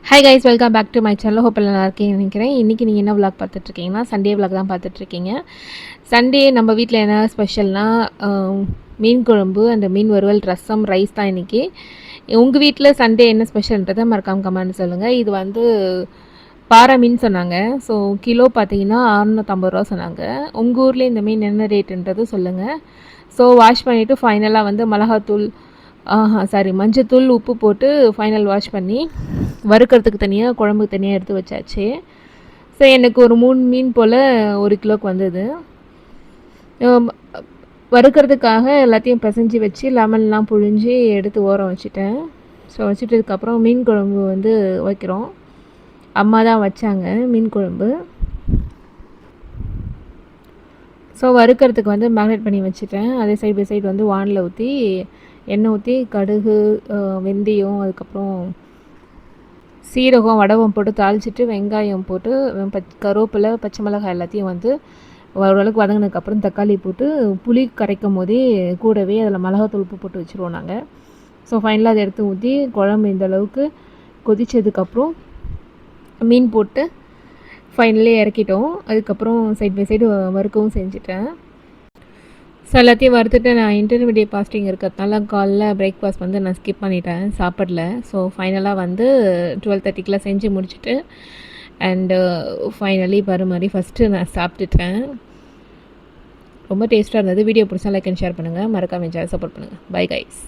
Hi guys, welcome back to my channel. Hope நல்லா இருக்கேன்னு நினைக்கிறேன். இன்றைக்கி நீங்கள் என்ன விளாக் பார்த்துட்ருக்கீங்கன்னா, சண்டே விளாக் தான் பார்த்துட்ருக்கீங்க. சண்டே நம்ம வீட்டில் என்ன ஸ்பெஷல்னால் மீன் குழம்பு, அந்த மீன் வறுவல், ரசம், ரைஸ் தான் இன்றைக்கி. உங்கள் வீட்டில் சண்டே என்ன ஸ்பெஷல்ன்றதை மறக்காமல் கமெண்ட் சொல்லுங்கள். இது வந்து பாறை மீன் சொன்னாங்க. ஸோ கிலோ பார்த்தீங்கன்னா 650 ரூபா சொன்னாங்க. உங்கள் ஊரில் இந்த மீன் என்ன ரேட்டுன்றது சொல்லுங்கள். ஸோ வாஷ் பண்ணிவிட்டு ஃபைனலாக வந்து மிளகாத்தூள் மஞ்சத்தூள், உப்பு போட்டு ஃபைனல் வாஷ் பண்ணி வறுக்கிறதுக்கு தனியாக, குழம்புக்கு தனியாக எடுத்து வச்சாச்சு. ஸோ எனக்கு ஒரு 3 மீன் போல் 1 கிலோக்கு வந்தது. வறுக்கிறதுக்காக எல்லாத்தையும் பிசைஞ்சு வச்சு லெமன்லாம் புழிஞ்சு எடுத்து ஓரம் வச்சுட்டேன். ஸோ வச்சுட்டதுக்கப்புறம் மீன் குழம்பு வந்து வைக்கிறோம். அம்மா தான் வச்சாங்க மீன் குழம்பு. ஸோ வறுக்கிறதுக்கு வந்து மேக்னேட் பண்ணி வச்சுட்டேன். அதே சைடு பை சைடு வந்து வானில் ஊற்றி எண்ணெய் ஊற்றி கடுகு, வெந்தயம், அதுக்கப்புறம் சீரகம், வடகம் போட்டு தாளிச்சிட்டு வெங்காயம் போட்டு கருவேப்பிலை, பச்சை மிளகாய் எல்லாத்தையும் வந்து ஓரளவுக்கு வதங்கினதுக்கப்புறம் தக்காளி போட்டு புளி கரைக்கும் போதே கூடவே அதில் மிளகாத்தூள் உப்பு போட்டு வச்சுருவோம் நாங்கள். ஸோ ஃபைனலாக அதை எடுத்து ஊற்றி குழம்பு இந்த அளவுக்கு கொதித்ததுக்கப்புறம் மீன் போட்டு ஃபைனலே இறக்கிட்டோம். அதுக்கப்புறம் சைட் பை சைடு வறுக்கவும் செஞ்சுட்டேன். ஸோ எல்லாத்தையும் வறுத்துட்டு நான் இன்டர்மீடியட் ஃபாஸ்டிங் இருக்கிறதுனால காலைல பிரேக்ஃபாஸ்ட் வந்து நான் ஸ்கிப் பண்ணிட்டேன், சாப்பிடல. ஸோ ஃபைனலாக வந்து 12:30க்குலாம் செஞ்சு முடிச்சுட்டு அண்டு ஃபைனலி மாதிரி ஃபஸ்ட்டு நான் சாப்பிட்டுட்டேன். ரொம்ப டேஸ்ட்டாக இருந்தது. வீடியோ பிடிச்சா லைக் அண்ட் ஷேர் பண்ணுங்கள். மறக்காம சேனல் சப்போர்ட் பண்ணுங்கள். Bye guys.